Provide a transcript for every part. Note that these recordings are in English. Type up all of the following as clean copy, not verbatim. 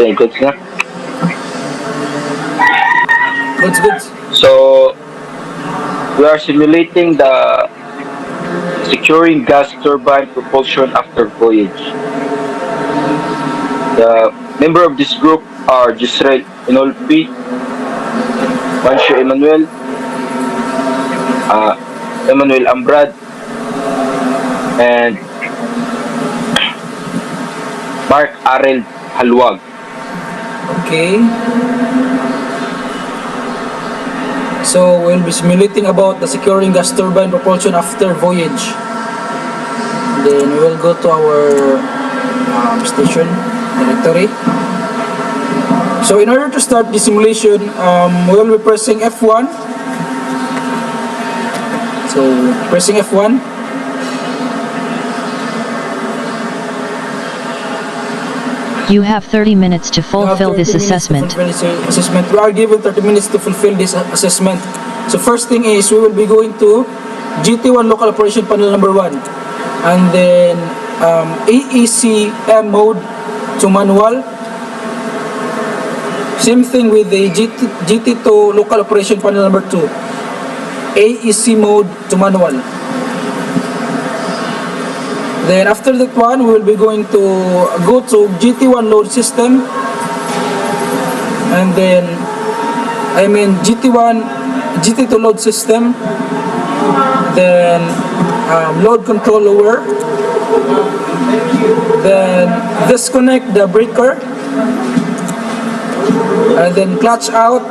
Okay, goods na. Goods. So, we are simulating the securing gas turbine propulsion after voyage. The member of this group are Jessrel Enolpe, Mancio Emmanuel, Emmanuel Ambrad, and Arild Jaluag. Okay. So we'll be simulating about the securing gas turbine propulsion after voyage. Then we will go to our station directory. So in order to start the simulation, we will be pressing F1. So pressing F1. You have 30 minutes to fulfill this assessment. We are given 30 minutes to fulfill this assessment. So first thing is we will be going to GT1 local operation panel number 1. And then AECM mode to manual. Same thing with the GT2 local operation panel number 2. AEC mode to manual. Then after that one, we will be going to go to GT1 load system, and then GT2 load system, then load control lower, then disconnect the breaker, and then clutch out,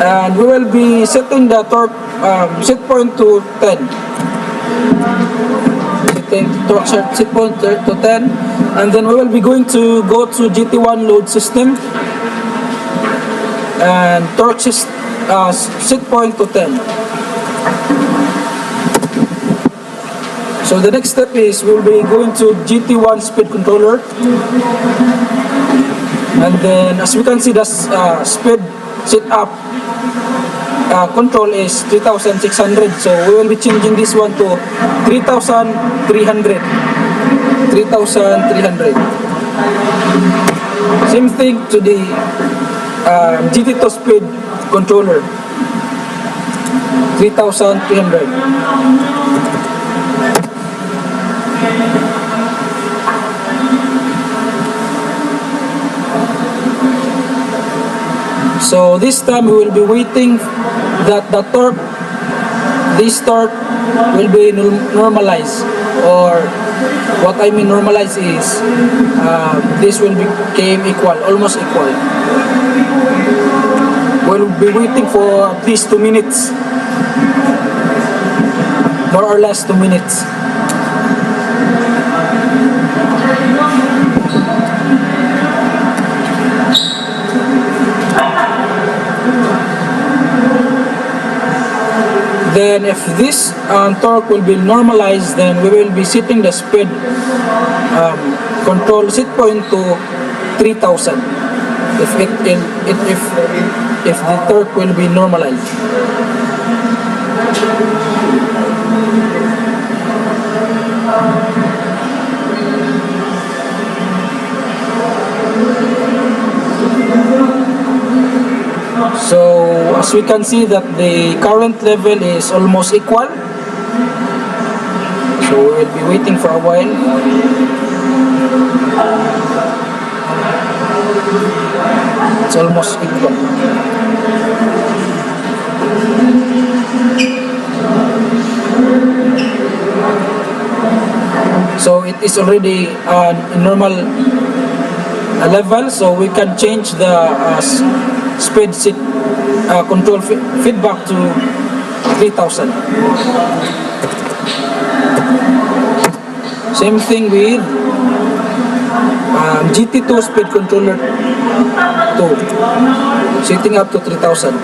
and we will be setting the torque set point to 10. Torque set point to 10, and then we will be going to go to GT1 load system and torque set point to 10. So the next step is we'll be going to GT1 speed controller, and then as we can see the speed setup control is 3600, so we will be changing this one to 3300. Same thing to the GT2 speed controller, 3300. So this time we will be waiting that the torque, this torque will be normalized, or what I mean normalized is this will become equal, almost equal. We'll be waiting for at least 2 minutes, more or less 2 minutes. Then if this torque will be normalized, then we will be setting the speed control set point to 3000 if the torque will be normalized. So as we can see that the current level is almost equal, so we will be waiting for a while. It's almost equal. So it is already in normal level, so we can change the speed control feedback to 3000. Same thing with GT2 speed controller 2, setting up to 3000.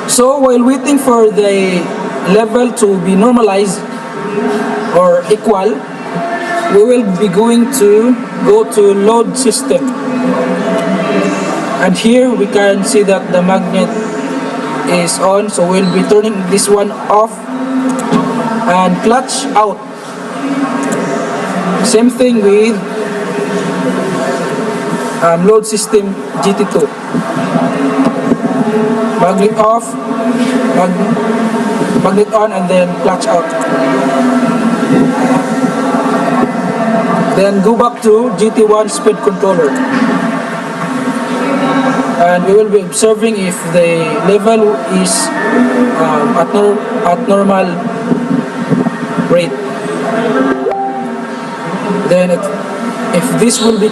So while waiting for the level to be normalized or equal, we will be going to go to load system. And here we can see that the magnet is on, so we'll be turning this one off and clutch out. Same thing with load system GT2. Magnet off, magnet on, and then clutch out. Then go back to GT1 speed controller. And we will be observing if the level is at normal rate. Then if this will be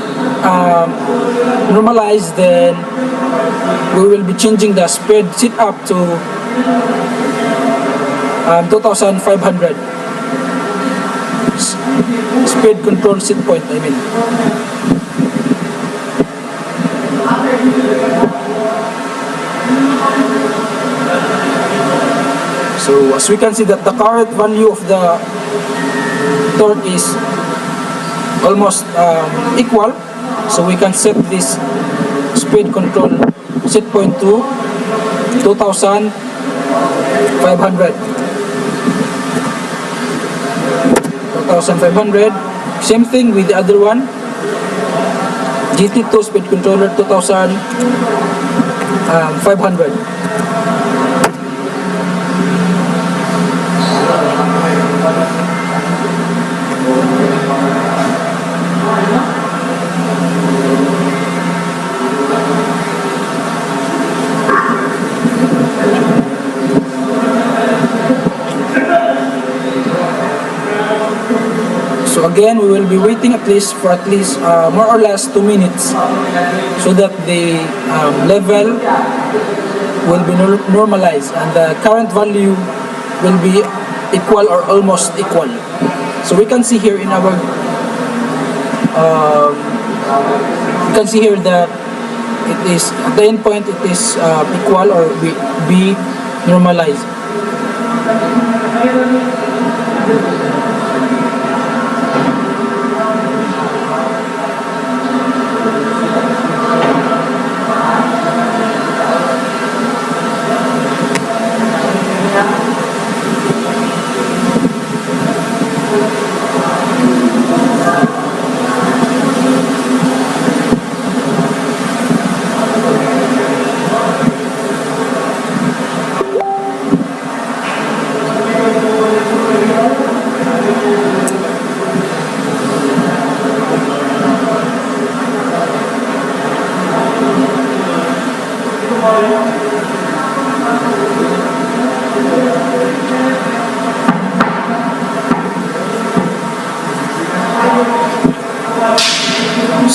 normalized, then we will be changing the speed set up to 2500 speed control set point, I mean. So as we can see that the current value of the torque is almost equal, so we can set this speed control set point to 2500. Same thing with the other one, GT2 speed controller 2500. So again, we will be waiting at least more or less 2 minutes, so that the level will be normalized and the current value will be equal or almost equal. So we can see here in our you can see here that it is at the end point, it is equal or be normalized.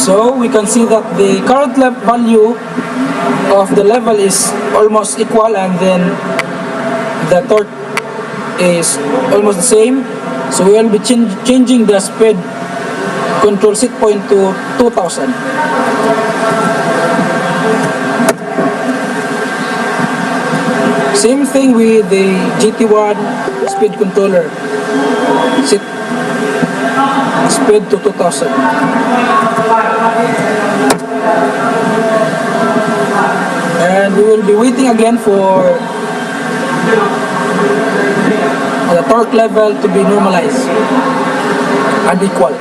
So we can see that the current value of the level is almost equal, and then the torque is almost the same. So we will be changing the speed control set point to 2000. Same thing with the GT1 speed controller, set speed to 2000. And we will be waiting again for the torque level to be normalized and equal.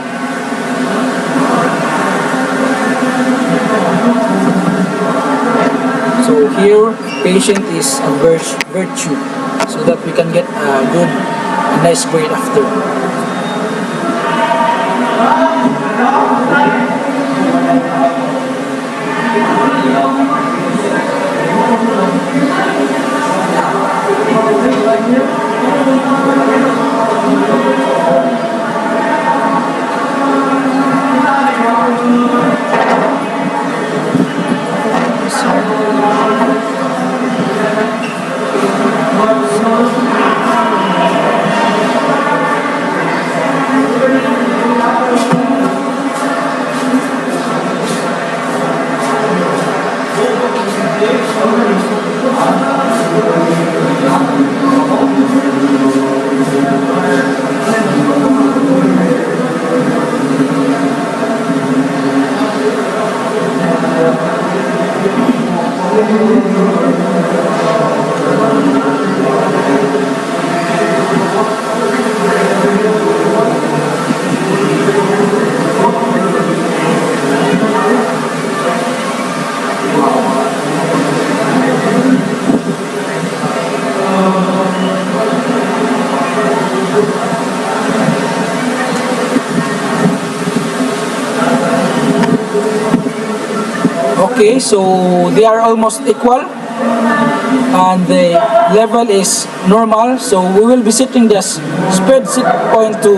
So here, patient is a virtue, so that we can get a good, nice grade after. Okay, so they are almost equal and the level is normal, so we will be setting the speed set point to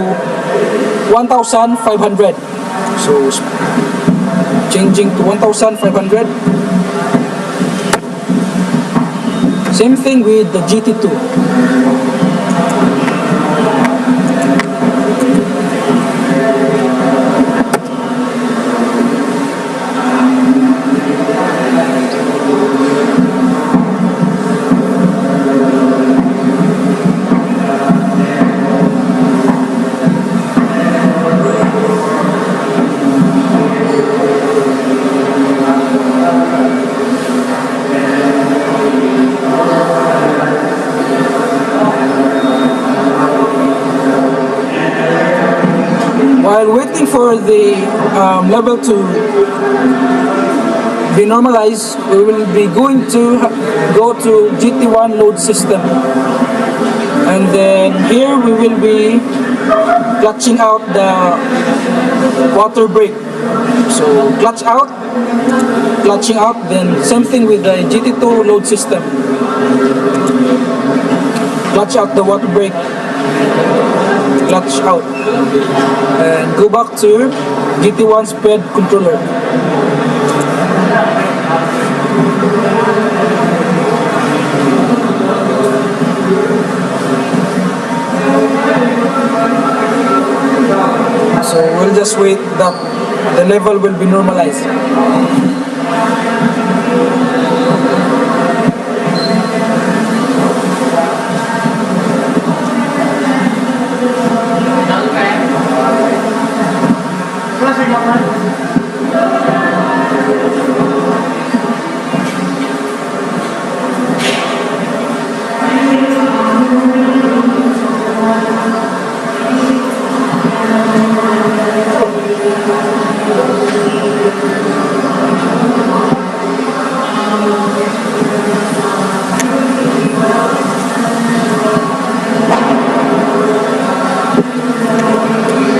1500. So changing to 1500. Same thing with the GT2. While waiting for the level to be normalized, we will be going to go to GT1 load system. And then here we will be clutching out the water brake. So clutching out, then same thing with the GT2 load system. Clutch out the water brake, clutch out, and go back to GT1 speed controller. So we'll just wait that the level will be normalized.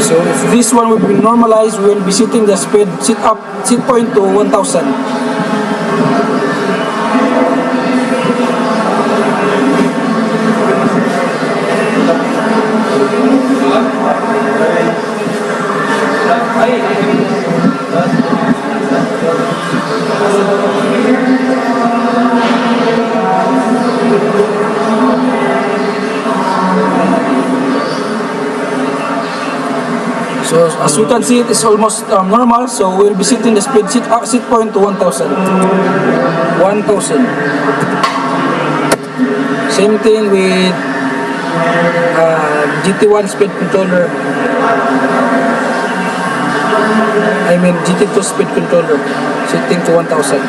So if this one will be normalized, we will be setting the speed set point to 1000. So as we can see, it is almost normal. So we'll be setting the speed set point to 1000. 1000. Same thing with GT1 speed controller. I mean GT2 speed controller. Setting to 1000.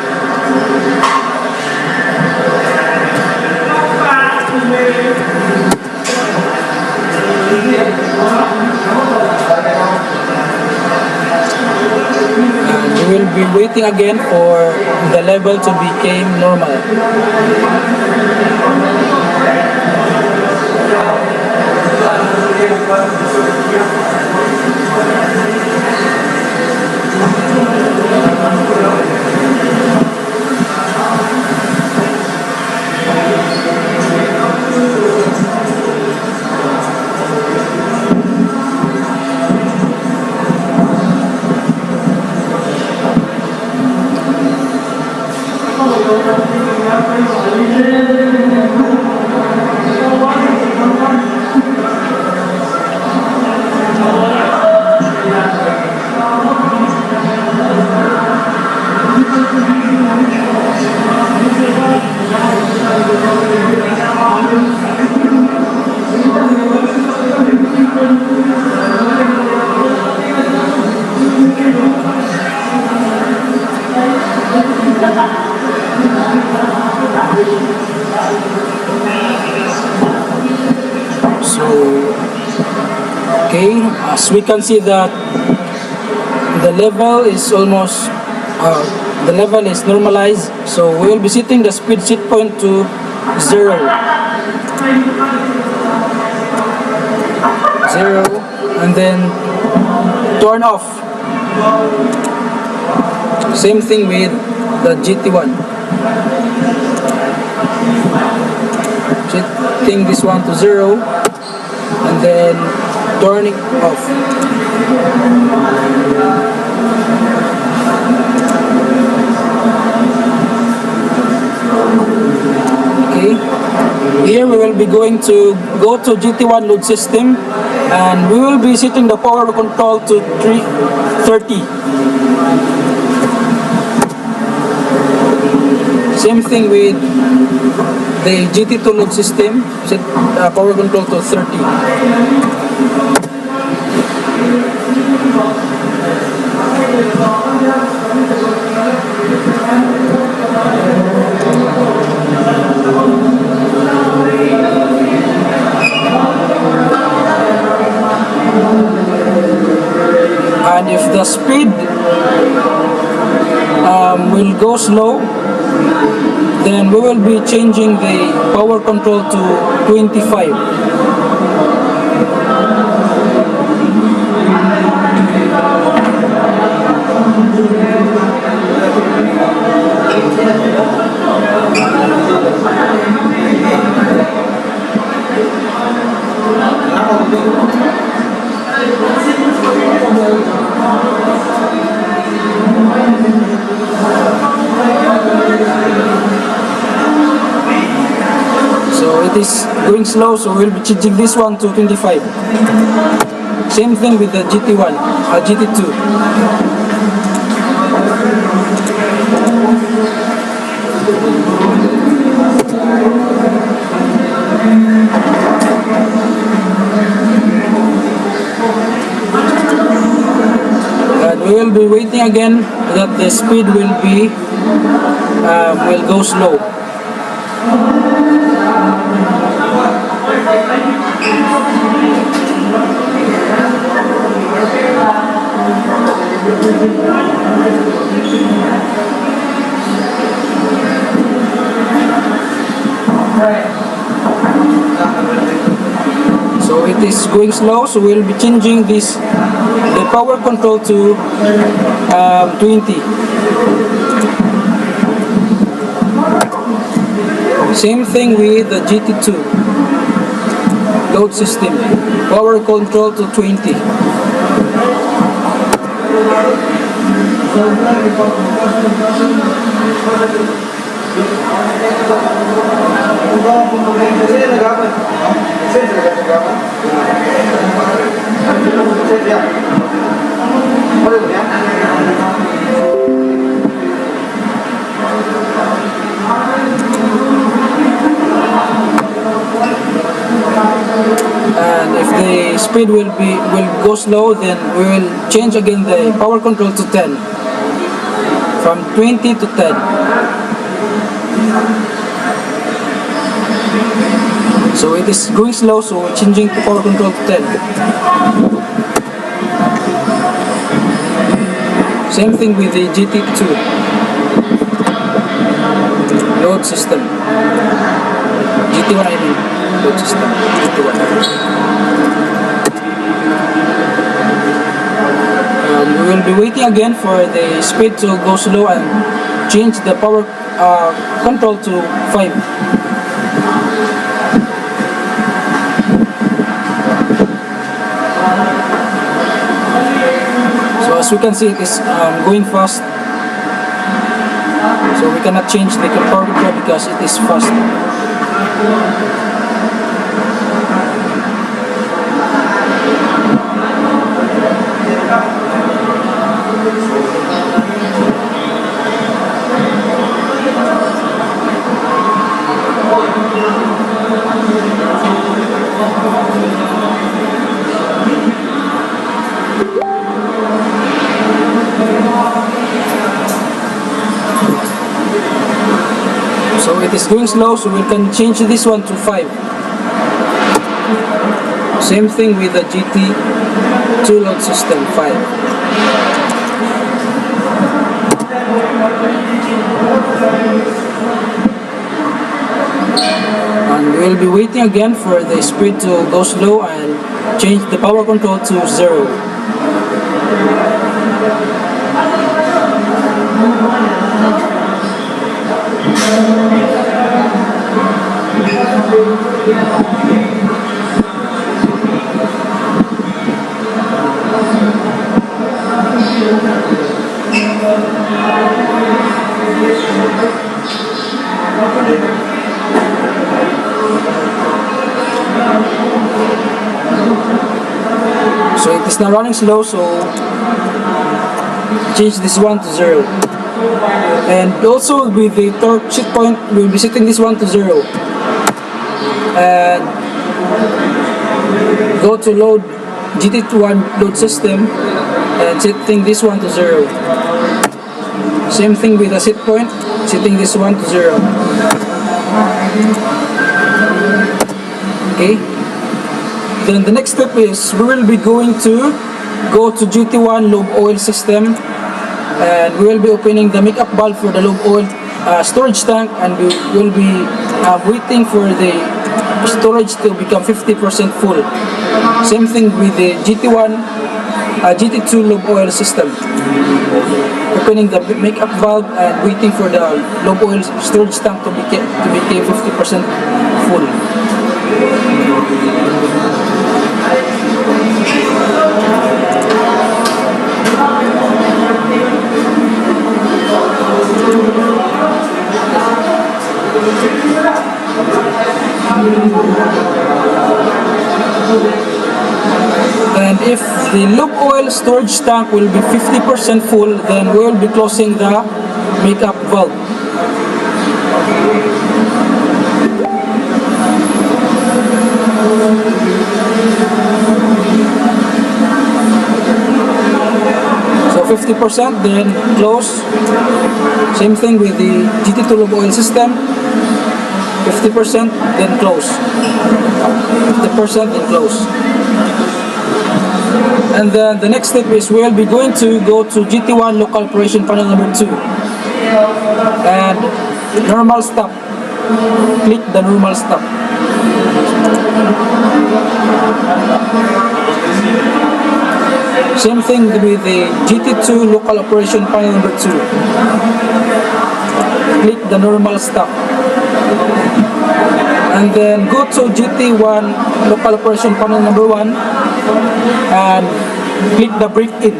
We will be waiting again for the level to become normal. So, okay, as we can see that the level is almost, the level is normalized. So we will be setting the speed set point to 0. 0, and then turn off. Same thing with the GT1. Setting this one to 0, and then turn it off. Okay, here we will be going to go to GT1 load system, and we will be setting the power control to 330. Same thing with the GT2 load system, set power control to 30. And if the speed will go slow, then we will be changing the power control to 25. So it is going slow, so we'll be changing this one to 25. Same thing with the GT1, GT2. And we will be waiting again that the speed will go slow. So it is going slow, so we'll be changing the power control to 20. Same thing with the GT2 load system, power control to 20. And if the speed will go slow, then we will change again the power control to 10, from 20 to 10. So it is going slow, so we're changing the power control to 10. Same thing with the GT2 load system. GT1 I mean, load system, GT1. We will be waiting again for the speed to go slow and change the power control to 5. So as we can see, it is going fast. So we cannot change the power control because it is fast. So it is going slow, so we can change this one to 5. Same thing with the GT2 load system 5. And we'll be waiting again for the speed to go slow and change the power control to 0. So it is now running slow, so change this one to 0. And also with the torque set point, we'll be setting this one to 0. And go to load GT1 load system and setting this one to 0. Same thing with the set point, setting this one to 0. Okay. Then the next step is we will be going to go to GT1 lobe oil system, and we will be opening the makeup valve for the lobe oil storage tank, and we will be waiting for the storage to become 50% full. Same thing with the GT2 lobe oil system. Opening the makeup valve and waiting for the lobe oil storage tank to become 50% full. And if the lobe oil storage tank will be 50% full, then we will be closing the makeup valve. So 50%, then close. Same thing with the GT2 lobe oil system. 50%, then close. 50%, then close. And then the next step is we'll be going to go to GT1 local operation panel number 2. And normal stop. Click the normal stop. Same thing with the GT2 local operation panel number 2. Click the normal stop. And then go to GT1 local operation panel number 1 and click the break in.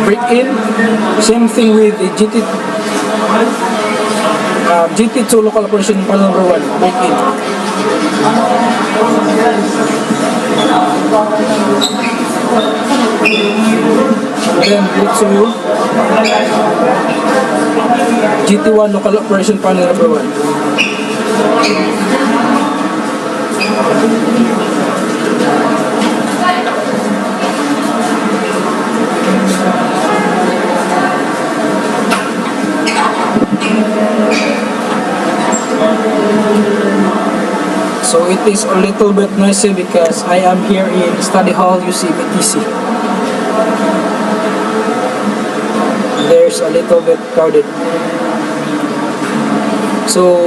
Break in. Same thing with the GT2 local operation panel number 1. Break in. Then go to GT1 local operation panel number 1. So it is a little bit noisy because I am here in study hall UC BTC. There's a little bit crowded. So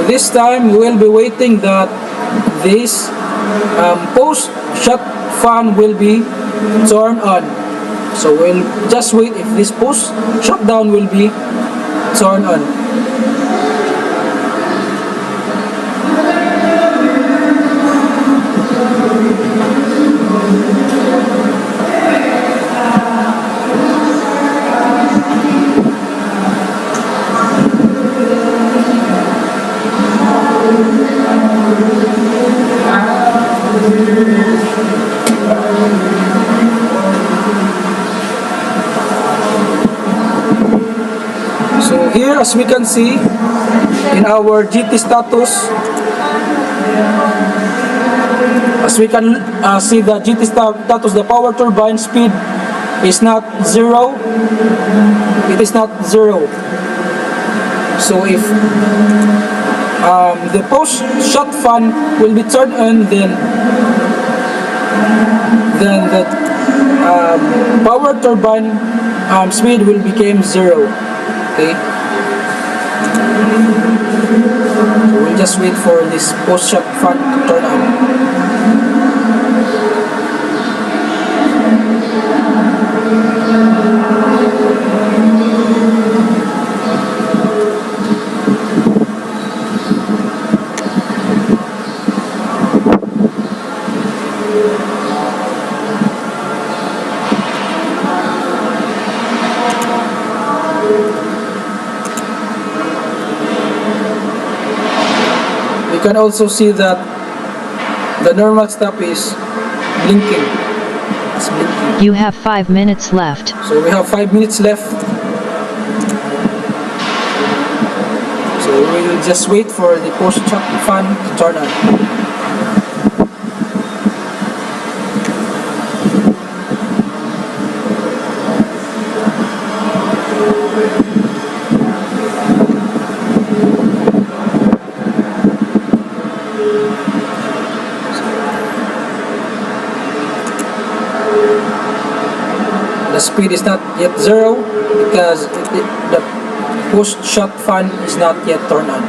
this time we will be waiting that this post shut fan will be turned on. So we'll just wait if this post shutdown will be turned on. So here, as we can see in our GT status, as we can see the GT status, the power turbine speed is not 0. It is not 0. So if the post-shot fan will be turned on, then the power turbine speed will become 0. Okay. So we'll just wait for this post-shot fan to turn on. You can also see that the normal stop is blinking. It's blinking. You have 5 minutes left. So we have 5 minutes left. So we will just wait for the post-shot fan to turn on. The speed is not yet 0 because the post-shot fan is not yet turned on.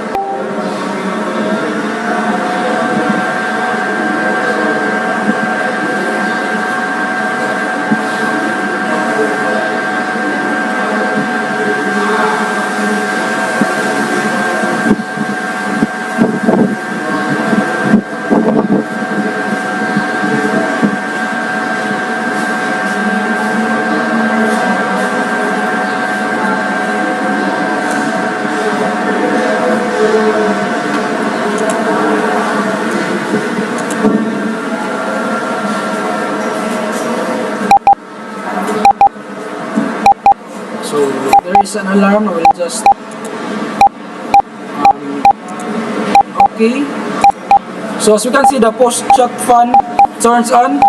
So there is an alarm. I will just okay. So as we can see, the post-shot fan turns on,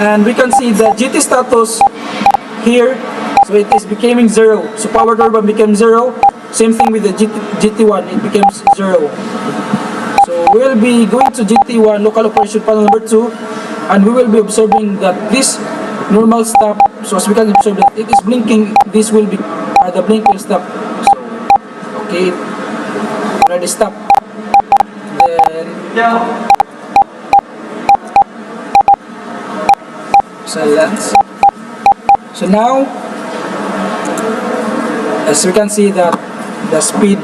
and we can see the GT status here. So it is becoming 0. So power turbine becomes 0. Same thing with the GT1, it becomes 0. So we will be going to GT1 local operation panel number 2, and we will be observing that this normal stop. So as we can observe that it is blinking, this will be the blink will stop. So okay, already stop. Then silence. So now, as we can see that the speed,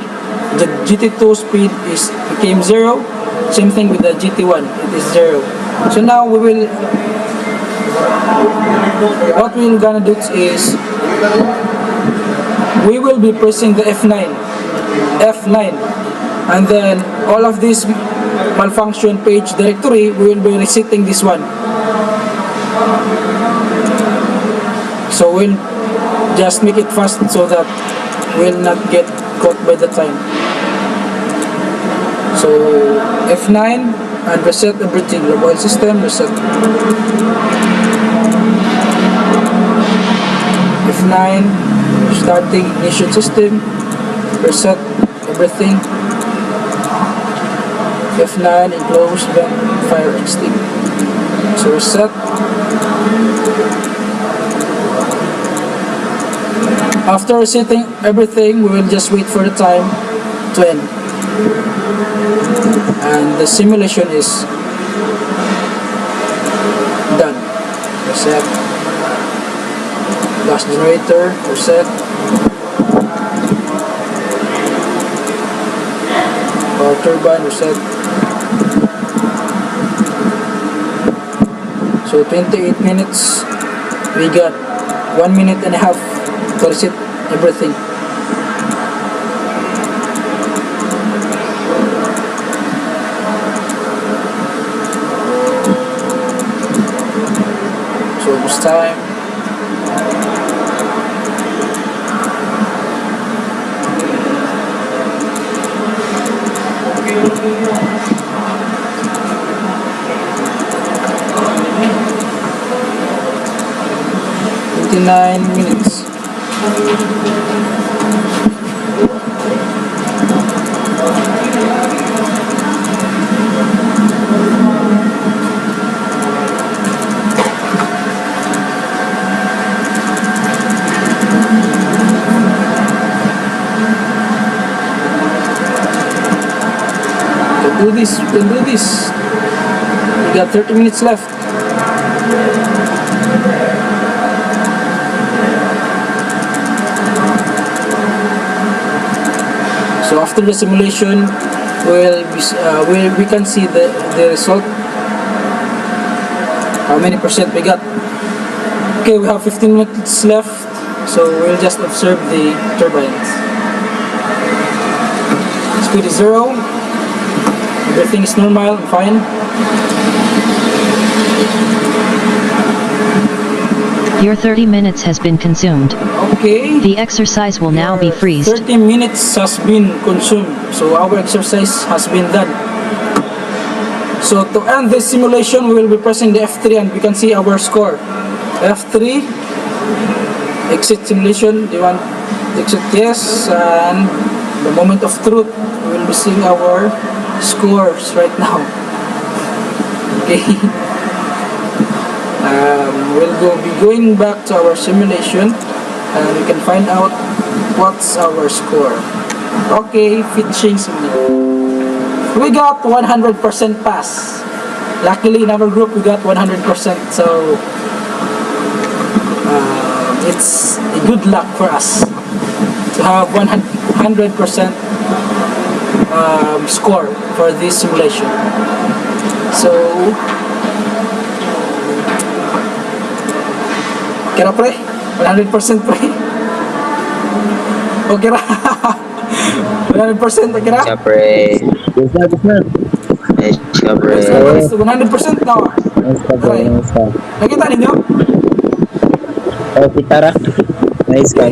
the GT2 speed became 0. Same thing with the GT1, it is 0. So now what we're gonna do is we will be pressing the F9, and then all of this malfunction page directory, we will be resetting this one. So we'll just make it fast so that we'll not get caught by the time. So F9 and reset everything, the mobile system reset. F9, starting ignition system, reset everything. F9, enclose vent fire extinct. So reset. After resetting everything, we will just wait for the time to end. And the simulation is done. Reset. Gas generator, reset. Power turbine, reset. So 28 minutes, we got 1 minute and a half to reset everything. So almost time. Minutes. do this. We can do this. We got 30 minutes left. So after the simulation, we can see the result. How many percent we got? Okay, we have 15 minutes left, so we'll just observe the turbines. Speed is 0. Everything is normal, fine. Your 30 minutes has been consumed. Okay. The exercise will now be freezed. 30 minutes has been consumed, so our exercise has been done. So to end this simulation, we will be pressing the F3 and we can see our score. F3, exit simulation. Do you want exit? Yes. And the moment of truth, we will be seeing our scores right now. Okay. We'll be going back to our simulation and we can find out what's our score. Okay, fishing simulation. We got 100% pass. Luckily in our group we got 100%, so it's a good luck for us to have 100% score for this simulation. So kira pre? 100% pre? O kira? 100% kira? Siya pre. Siya pre. 100% na. Okay. Nakita ninyo? Oh, kita ra. Nice ka.